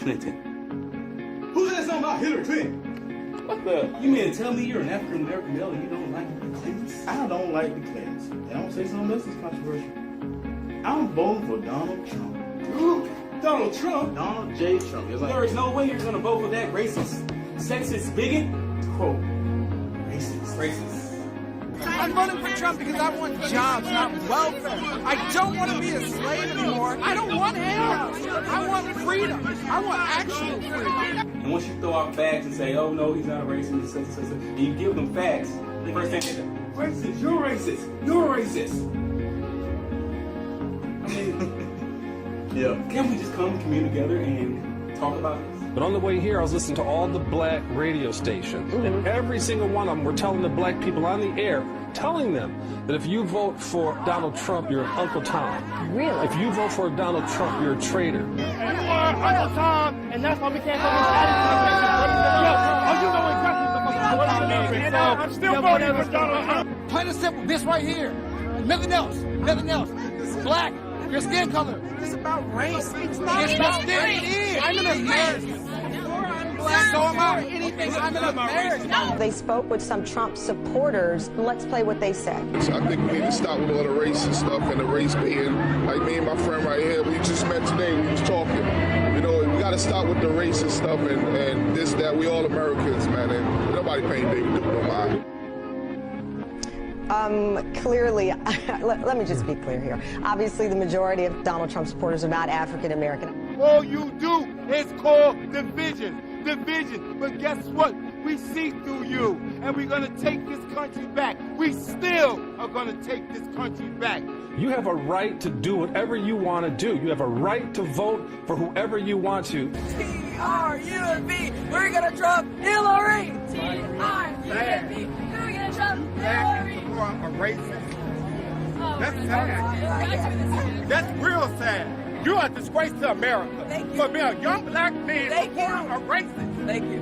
Clinton. Who said something about Hillary Clinton? What the? You mean to tell me you're an African American male and you don't like the Clintons? I don't like the Clintons. And I'm gonna say something else that's controversial. I'm voting for Donald Trump. Who? Donald Trump? Donald J. Trump. There is no way you're gonna vote for that racist, sexist bigot. Quote, racist. I'm voting for Trump because I want jobs, not welfare. I don't want to be a slave anymore. I don't want handouts. I want freedom. I want actual freedom. And once you throw out facts and say, oh no, he's not a racist, and you give them facts, the first thing they say, racist, you're racist, you're racist. I mean, yeah. Can't we just come commune together and talk about this? But on the way here, I was listening to all the black radio stations, and every single one of them were telling the black people on the air, telling them that if you vote for Donald Trump, you're an Uncle Tom. Really? If you vote for Donald Trump, you're a traitor. You are Uncle Tom, and that's why we can't have this attitude. I'm still voting for Donald Trump. Plain and simple, this right here. Nothing else. Nothing else. Black, your skin color. It's about race. It's not about race. It is. I'm an American. So am I. Anything. I'm an American. They spoke with some Trump supporters. Let's play what they said. So I think we need to stop with all the racist stuff and the race being, like me and my friend right here, we just met today, we was talking. You know, we got to stop with the racist stuff and this, that. We all Americans, man, and nobody paying big no mind. Clearly, let me just be clear here. Obviously, the majority of Donald Trump supporters are not African American. All you do is call division. But guess what? We see through you, and we're going to take this country back. We still are going to take this country back. You have a right to do whatever you want to do. You have a right to vote for whoever you want to. T-R-U-M-B. We're going to Trump Hillary. T-R-U-M-B. We're going to Trump Hillary. You are a racist. That's sad. That's real sad. You are a disgrace to America. For being a young black man supporting a racist. Thank you.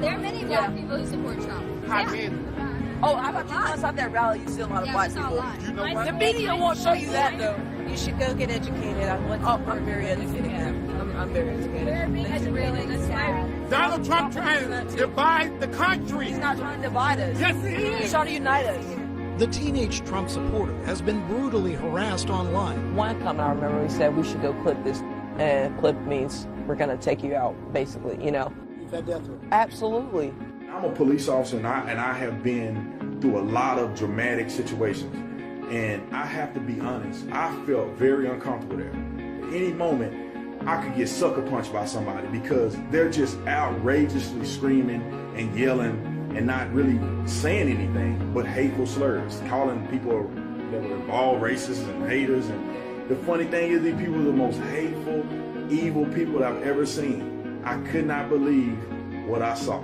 There are many black people who support Trump. How many? Oh, how about you once at that rally, you see a lot of black people. You know what? The media won't show you that, though. You should go get educated on what's I'm very educated. I'm very educated. We're being educated. That's why. Donald Trump trying to divide the country. He's not trying to divide us. Yes, he is. He's trying to unite us. The teenage Trump supporter has been brutally harassed online. One comment I remember, he said we should go clip this, and clip means we're going to take you out, basically, you know. You've had death threats. Absolutely. I'm a police officer and I have been through a lot of dramatic situations. And I have to be honest, I felt very uncomfortable there. At any moment, I could get sucker punched by somebody because they're just outrageously screaming and yelling and not really saying anything but hateful slurs, calling people that were involved racists and haters. And the funny thing is, these people are the most hateful, evil people I've ever seen. I could not believe what I saw.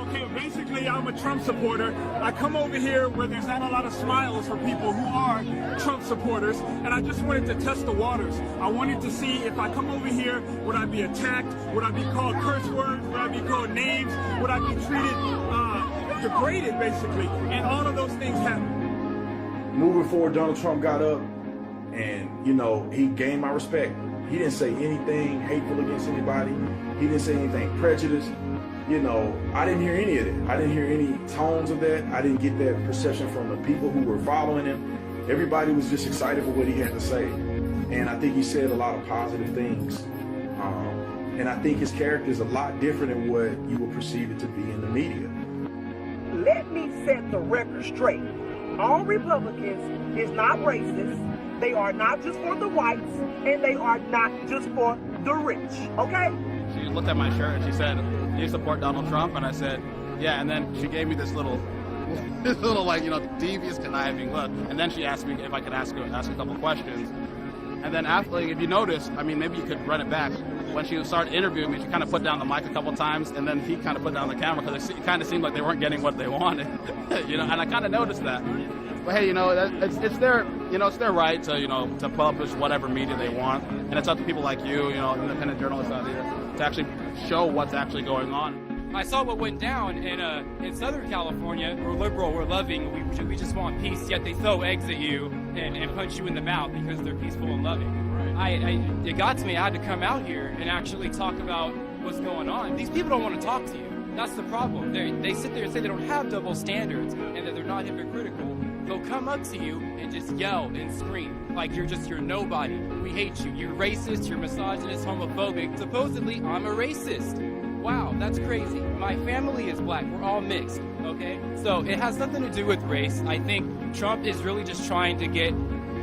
Okay, basically, I'm a Trump supporter. I come over here where there's not a lot of smiles for people who are Trump supporters, and I just wanted to test the waters. I wanted to see if I come over here, would I be attacked? Would I be called curse words? Would I be called names? Would I be treated degraded, basically? And all of those things happen. Moving forward, Donald Trump got up and, you know, he gained my respect. He didn't say anything hateful against anybody. He didn't say anything prejudiced. You know, I didn't hear any of it. I didn't hear any tones of that. I didn't get that perception from the people who were following him. Everybody was just excited for what he had to say. And I think he said a lot of positive things. And I think his character is a lot different than what you would perceive it to be in the media. Let me set the record straight. All Republicans is not racist. They are not just for the whites, and they are not just for the rich, okay? She looked at my shirt and she said, "Do you support Donald Trump?" And I said, "Yeah." And then she gave me this little like, you know, devious, conniving look. And then she asked me if I could ask a couple questions. And then after, like, if you notice, I mean, maybe you could run it back. When she started interviewing me, she kind of put down the mic a couple times, and then he kind of put down the camera because it kind of seemed like they weren't getting what they wanted, you know. And I kind of noticed that. But hey, you know, it's their, you know, it's their right to, you know, to publish whatever media they want, and it's up to people like you know, independent journalists out here, to actually show what's actually going on. I saw what went down in Southern California. We're liberal, we're loving, we just want peace, yet they throw eggs at you and punch you in the mouth because they're peaceful and loving. It got to me. I had to come out here and actually talk about what's going on. These people don't want to talk to you. That's the problem. They sit there and say they don't have double standards and that they're not hypocritical. They'll come up to you and just yell and scream like you're nobody. We hate you. You're racist. You're misogynist, homophobic. Supposedly, I'm a racist. Wow, that's crazy. My family is black. We're all mixed, okay? So it has nothing to do with race. I think Trump is really just trying to get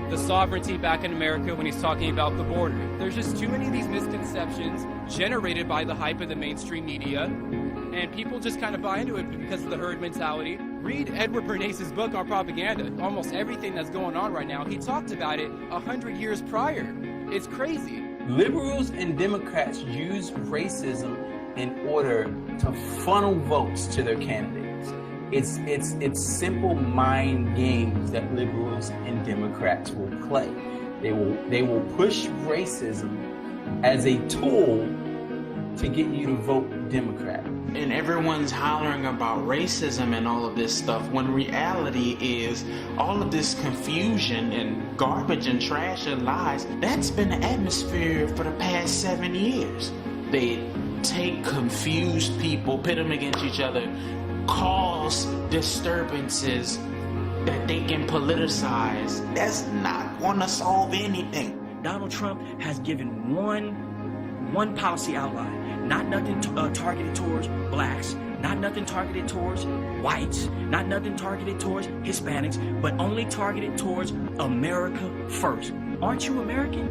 the sovereignty back in America when he's talking about the border. There's just too many of these misconceptions generated by the hype of the mainstream media, and people just kind of buy into it because of the herd mentality. Read Edward Bernays' book on propaganda. Almost everything that's going on right now, he talked about it 100 years prior. It's crazy. Liberals and Democrats use racism in order to funnel votes to their candidates. It's simple mind games that liberals and Democrats will play. They will push racism as a tool to get you to vote Democrat. And everyone's hollering about racism and all of this stuff, when reality is all of this confusion and garbage and trash and lies, that's been the atmosphere for the past 7 years. They take confused people, pit them against each other, cause disturbances that they can politicize. That's not going to solve anything. Donald Trump has given one policy outline, not nothing targeted towards blacks, not nothing targeted towards whites, not nothing targeted towards Hispanics, but only targeted towards America first. Aren't you American?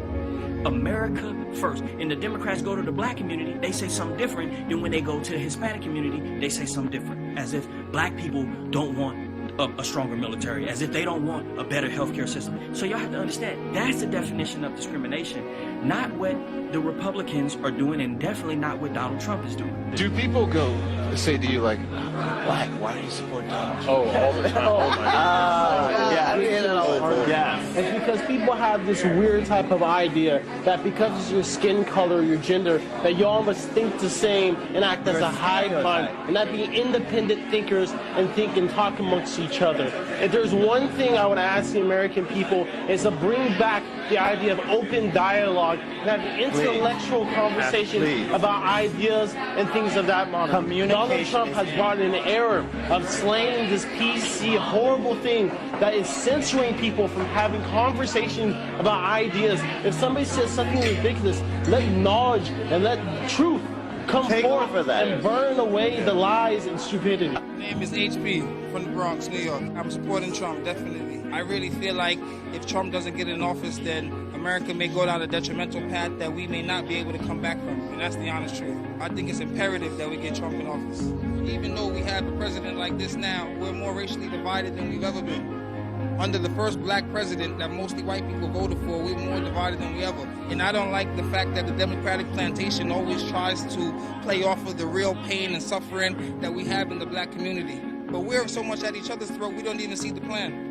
America first. And the Democrats go to the black community, they say something different than when they go to the Hispanic community, they say something different. As if black people don't want a stronger military, as if they don't want a better healthcare system. So y'all have to understand, that's the definition of discrimination, not what the Republicans are doing and definitely not what Donald Trump is doing. Do people go say to you like, black, why do you support Donald Trump? Oh, all the time. Oh my God. Yeah, I hear that all the time. Yeah. It's because people have this weird type of idea that because of your skin color, your gender, that you all must think the same and act as a hive mind and not be independent thinkers and think and talk amongst each other. If there's one thing I would ask the American people is to bring back the idea of open dialogue and have intellectual conversations about ideas and things of that matter. Donald Trump has brought in an era of slaying this PC horrible thing that is censoring people from having conversations about ideas. If somebody says something ridiculous, let knowledge and let truth come forth and burn away the lies and stupidity. My name is HP from the Bronx, New York. I'm supporting Trump, definitely. I really feel like if Trump doesn't get in office, then America may go down a detrimental path that we may not be able to come back from. And that's the honest truth. I think it's imperative that we get Trump in office. Even though we have a president like this now, we're more racially divided than we've ever been. Under the first black president that mostly white people voted for, we're more divided than we ever. And I don't like the fact that the Democratic plantation always tries to play off of the real pain and suffering that we have in the black community. But we're so much at each other's throat, we don't even see the plan.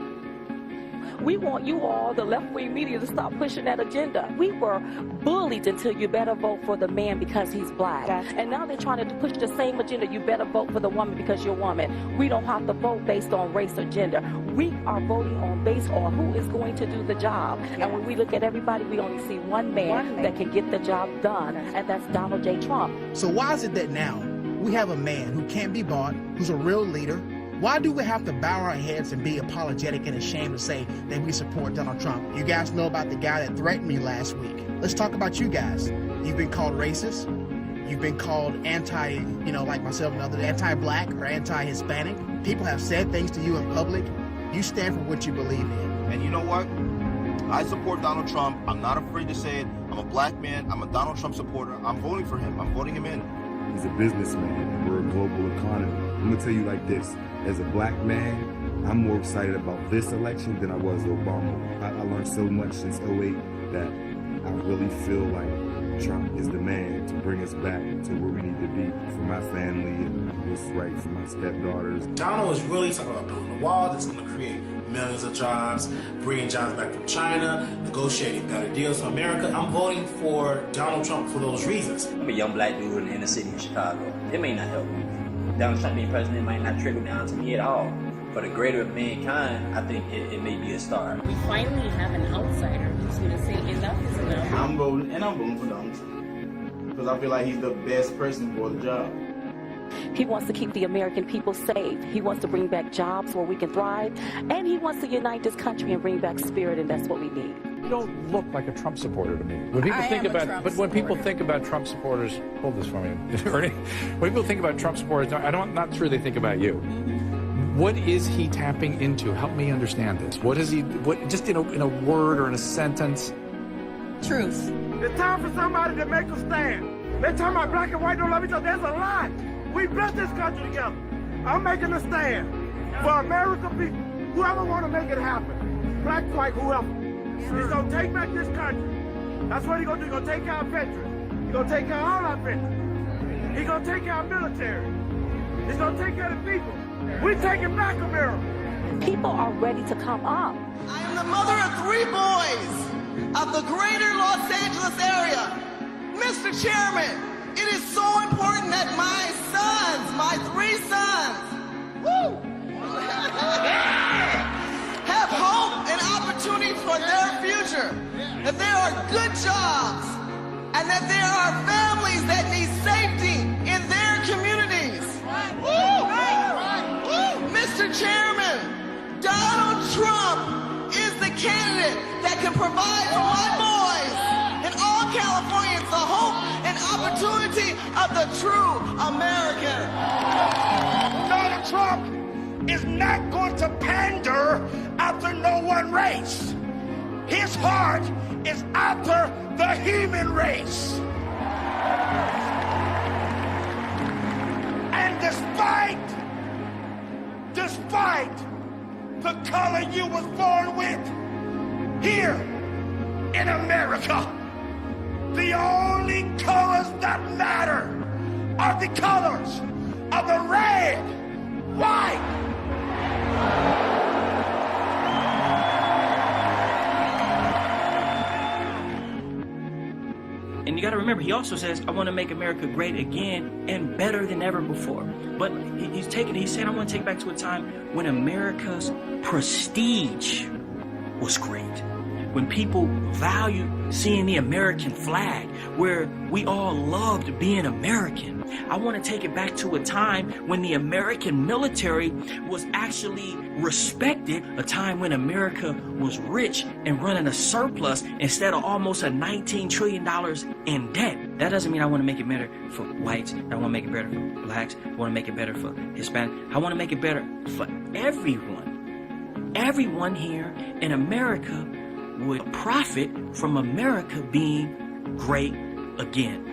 We want you all, the left-wing media, to stop pushing that agenda. We were bullied until you better vote for the man because he's black. And now they're trying to push the same agenda. You better vote for the woman because you're a woman. We don't have to vote based on race or gender. We are voting based on who is going to do the job. And when we look at everybody, we only see one man that can get the job done, and that's Donald J. Trump. So why is it that now we have a man who can't be bought, who's a real leader? Why do we have to bow our heads and be apologetic and ashamed to say that we support Donald Trump? You guys know about the guy that threatened me last week. Let's talk about you guys. You've been called racist. You've been called like myself and others, anti-black or anti-Hispanic. People have said things to you in public. You stand for what you believe in. And you know what? I support Donald Trump. I'm not afraid to say it. I'm a black man. I'm a Donald Trump supporter. I'm voting for him. I'm voting him in. He's a businessman, and we're a global economy. I'm gonna tell you like this. As a black man, I'm more excited about this election than I was Obama. I learned so much since 2008 that I really feel like Trump is the man to bring us back to where we need to be for my family and what's right for my stepdaughters. Donald is really talking about building a wall that's going to create millions of jobs, bringing jobs back from China, negotiating better deals for America. I'm voting for Donald Trump for those reasons. I'm a young black dude in the inner city in Chicago. It may not help me. Donald Trump being president might not trickle down to me at all. For the greater of mankind, I think it may be a start. We finally have an outsider who's going to say enough is enough. I'm voting for Donald Trump. because I feel like he's the best person for the job. He wants to keep the American people safe. He wants to bring back jobs where we can thrive. And he wants to unite this country and bring back spirit, and that's what we need. You don't look like a Trump supporter to me. When people when people think about Trump supporters, hold this for me, Ernie. When people think about Trump supporters, I'm not sure they think about you. What is he tapping into? Help me understand this. What is he? What just in a word or in a sentence? Truth. It's time for somebody to make a stand. They're talking about black and white don't love each other. That's a lie. We built this country together. I'm making a stand for American people. Whoever want to make it happen. Black, white, whoever. He's going to take back this country. That's what he's going to do. He's going to take care of our veterans. He's going to take care of all our veterans. He's going to take care of our military. He's going to take care of the people. We're taking back America. People are ready to come up. I am the mother of 3 boys of the greater Los Angeles area. Mr. Chairman, it is so important that my sons, my 3 sons, have hope and opportunity for their future, that there are good jobs, and that there are families that need safety in their communities. Mr. Chairman, Donald Trump is the candidate that can provide for my boys and all Californians the hope and opportunity of the true American. Donald Trump is not going to pander after no one race. His heart is after the human race. And despite the color you was born with, here in America, the only colors that matter are the colors of the red, white, and you got to remember, he also says, I want to make America great again and better than ever before. But he's saying, I want to take back to a time when America's prestige was great. When people valued seeing the American flag, where we all loved being American. I want to take it back to a time when the American military was actually respected, a time when America was rich and running a surplus instead of almost a $19 trillion in debt. That doesn't mean I want to make it better for whites. I want to make it better for blacks. I want to make it better for Hispanic. I want to make it better for everyone. Everyone here in America would profit from America being great again.